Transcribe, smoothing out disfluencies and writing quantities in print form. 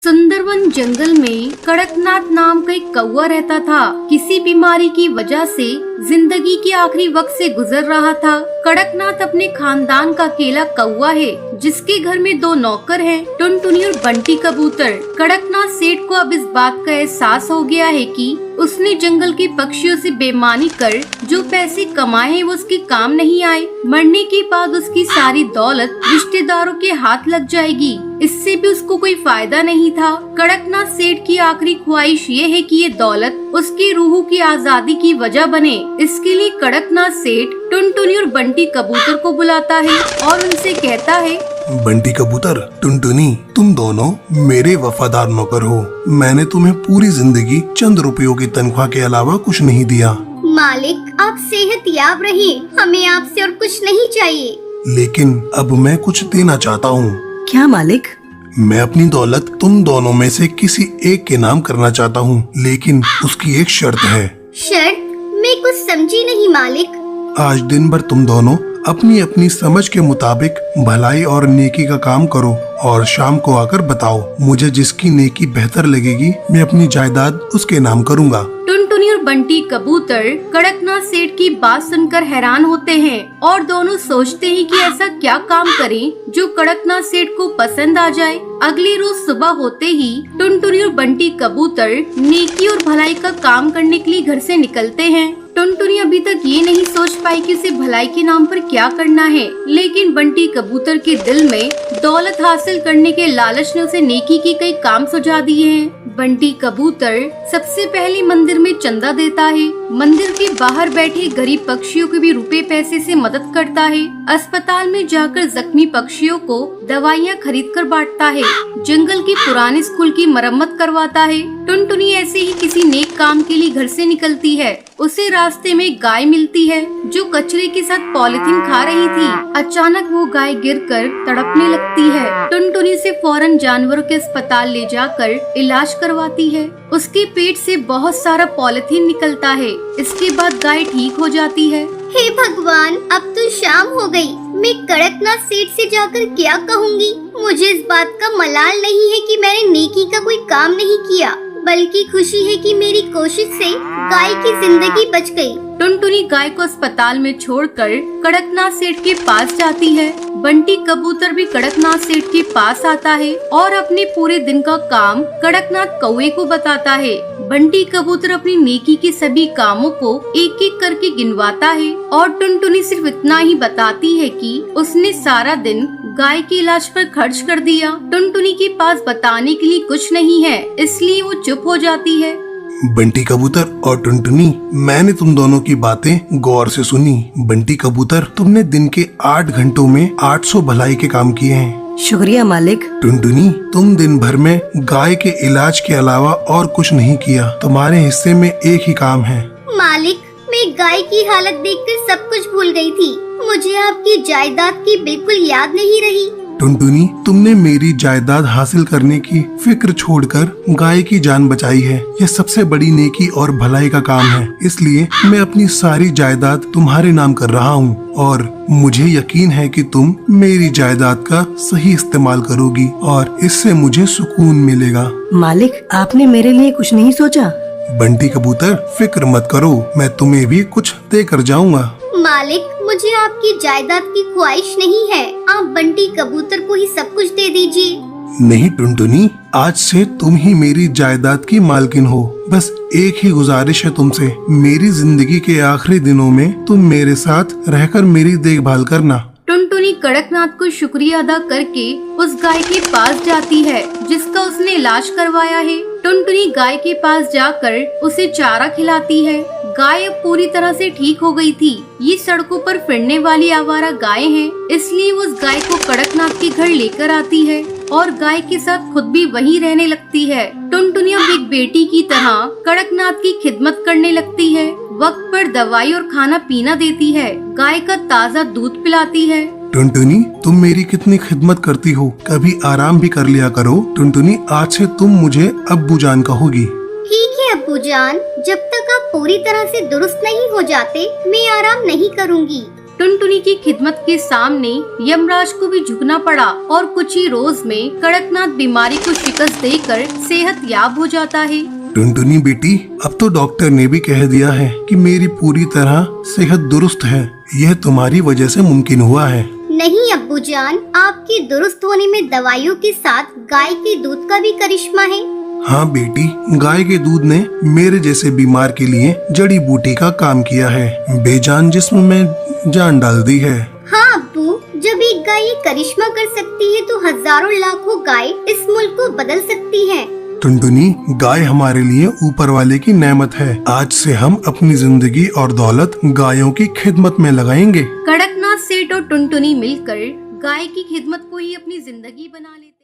सुंदरवन जंगल में कड़कनाथ नाम का एक कौवा रहता था। किसी बीमारी की वजह से जिंदगी के आखिरी वक्त से गुजर रहा था। कड़कनाथ अपने खानदान का अकेला कौवा है, जिसके घर में 2 नौकर हैं, टुनटुनी और बंटी कबूतर। कड़कनाथ सेठ को अब इस बात का एहसास हो गया है कि उसने जंगल के पक्षियों से बेईमानी कर जो पैसे कमाए हैं वो उसके काम नहीं आए। मरने के बाद उसकी सारी दौलत रिश्तेदारों के हाथ लग जाएगी, इससे भी उसको कोई फायदा नहीं था। कड़कनाथ सेठ की आखिरी ख्वाहिश ये है कि ये दौलत उसकी रूह की आजादी की वजह बने। इसके लिए कड़कनाथ सेठ टुनटुनी और बंटी कबूतर को बुलाता है और उनसे कहता है, बंटी कबूतर, टुनटुनी, तुम दोनों मेरे वफादार नौकर हो। मैंने तुम्हें पूरी जिंदगी चंद रुपयों की तनख्वाह के अलावा कुछ नहीं दिया। मालिक, आप सेहतयाब रहिए, हमें आपसे और कुछ नहीं चाहिए। लेकिन अब मैं कुछ देना चाहता हूँ। क्या मालिक? मैं अपनी दौलत तुम दोनों में से किसी एक के नाम करना चाहता हूँ, लेकिन उसकी एक शर्त है। शर्त? मैं कुछ समझी नहीं मालिक। आज दिन भर तुम दोनों अपनी अपनी समझ के मुताबिक भलाई और नेकी का काम करो और शाम को आकर बताओ। मुझे जिसकी नेकी बेहतर लगेगी मैं अपनी जायदाद उसके नाम करूँगा। टुनटुनी और बंटी कबूतर कड़कनाथ सेठ की बात सुनकर हैरान होते हैं और दोनों सोचते हैं कि ऐसा क्या काम करें जो कड़कनाथ सेठ को पसंद आ जाए। अगली रोज सुबह होते ही टुनटुनी और बंटी कबूतर नेकी और भलाई का काम करने के लिए घर से निकलते हैं। टुनटुनी अभी तक ये नहीं सोच पाई कि उसे भलाई के नाम पर क्या करना है, लेकिन बंटी कबूतर के दिल में दौलत हासिल करने के लालच ने उसे नेकी के कई काम सुझा दिए हैं। बंटी कबूतर सबसे पहले मंदिर में चंदा देता है, मंदिर के बाहर बैठे गरीब पक्षियों की भी रुपए पैसे से मदद करता है, अस्पताल में जाकर जख्मी पक्षियों को दवाइयाँ खरीद कर बांटता है, जंगल की पुराने स्कूल की मरम्मत करवाता है। टुनटुनी ऐसे ही किसी नेक काम के लिए घर से निकलती है। उसे रास्ते में गाय मिलती है जो कचरे के साथ पॉलिथीन खा रही थी। अचानक वो गाय गिरकर तड़पने लगती है। टुनटुनी से फौरन जानवरों के अस्पताल ले जाकर इलाज करवाती है। उसके पेट से बहुत सारा पॉलिथीन निकलता है। इसके बाद गाय ठीक हो जाती है। हे भगवान, अब तो शाम हो गई। मैं कड़कनाथ सेठ से जाकर क्या कहूँगी? मुझे इस बात का मलाल नहीं है कि मैंने नेकी का कोई काम नहीं किया, बल्कि खुशी है कि मेरी कोशिश से गाय की जिंदगी बच गई। टुनटुनी गाय को अस्पताल में छोड़कर कड़कनाथ सेठ के पास जाती है। बंटी कबूतर भी कड़कनाथ सेठ के पास आता है और अपने पूरे दिन का काम कड़कनाथ कौवे को बताता है। बंटी कबूतर अपनी नेकी के सभी कामों को एक एक करके गिनवाता है और टुनटुनी सिर्फ इतना ही बताती है कि उसने सारा दिन गाय के इलाज पर खर्च कर दिया। टुनटुनी के पास बताने के लिए कुछ नहीं है, इसलिए वो चुप हो जाती है। बंटी कबूतर और टुनटुनी, मैंने तुम दोनों की बातें गौर से सुनी। बंटी कबूतर, तुमने दिन के 8 घंटों में 800 भलाई के काम किए हैं। शुक्रिया मालिक। टुनटुनी, तुम दिन भर में गाय के इलाज के अलावा और कुछ नहीं किया। तुम्हारे हिस्से में एक ही काम है। मालिक, मैं गाय की हालत देखकर सब कुछ भूल गई थी। मुझे आपकी जायदाद की बिल्कुल याद नहीं रही। टुनटुनी, तुमने मेरी जायदाद हासिल करने की फिक्र छोड़कर गाय की जान बचाई है। यह सबसे बड़ी नेकी और भलाई का काम है, इसलिए मैं अपनी सारी जायदाद तुम्हारे नाम कर रहा हूँ और मुझे यकीन है कि तुम मेरी जायदाद का सही इस्तेमाल करोगी और इससे मुझे सुकून मिलेगा। मालिक, आपने मेरे लिए कुछ नहीं सोचा? बंटी कबूतर, फिक्र मत करो, मैं तुम्हें भी कुछ दे कर जाऊँगा। मालिक, मुझे आपकी जायदाद की ख्वाहिश नहीं है। आप बंटी कबूतर को ही सब कुछ दे दीजिए। नहीं टुनटुनी, आज से तुम ही मेरी जायदाद की मालकिन हो। बस एक ही गुजारिश है तुमसे, मेरी जिंदगी के आखिरी दिनों में तुम मेरे साथ रहकर मेरी देखभाल करना। टुनटुनी कड़कनाथ को शुक्रिया अदा करके उस गाय के पास जाती है जिसका उसने इलाज करवाया है। टुनटुनी गाय के पास जाकर उसे चारा खिलाती है। गाय अब पूरी तरह से ठीक हो गई थी। ये सड़कों पर फिरने वाली आवारा गाय हैं, इसलिए वो उस गाय को कड़कनाथ के घर लेकर आती है और गाय के साथ खुद भी वहीं रहने लगती है। टुनटुनी अब एक बेटी की तरह कड़कनाथ की खिदमत करने लगती है। वक्त पर दवाई और खाना पीना देती है, गाय का ताज़ा दूध पिलाती है। टुनटुनी, तुम मेरी कितनी खिदमत करती हो, कभी आराम भी कर लिया करो। टुनटुनी, आज से तुम मुझे अब्बू जान कहोगी। ठीक है अब्बू जान, जब तक आप पूरी तरह से दुरुस्त नहीं हो जाते मैं आराम नहीं करूंगी। टुनटुनी की खिदमत के सामने यमराज को भी झुकना पड़ा और कुछ ही रोज में कड़कनाथ बीमारी को शिकस्त देकर सेहत याब हो जाता है। टुनटुनी बेटी, अब तो डॉक्टर ने भी कह दिया है कि मेरी पूरी तरह सेहत दुरुस्त है। यह तुम्हारी वजह से मुमकिन हुआ है। नहीं अब्बू जान, आपके दुरुस्त होने में दवाइयों के साथ गाय के दूध का भी करिश्मा है। हाँ बेटी, गाय के दूध ने मेरे जैसे बीमार के लिए जड़ी बूटी का काम किया है। बेजान जिस्म में जान डाल दी है। हाँ अब्बू, जब एक गाय ये करिश्मा कर सकती है तो हजारों लाखों गाय इस मुल्क को बदल सकती है। टुनटुनी, गाय हमारे लिए ऊपर वाले की नेमत है। आज से हम अपनी जिंदगी और दौलत गायों की खिदमत में लगाएंगे। कड़कनाथ सेठ और टुनटुनी मिलकर गाय की खिदमत को ही अपनी जिंदगी बना लेते।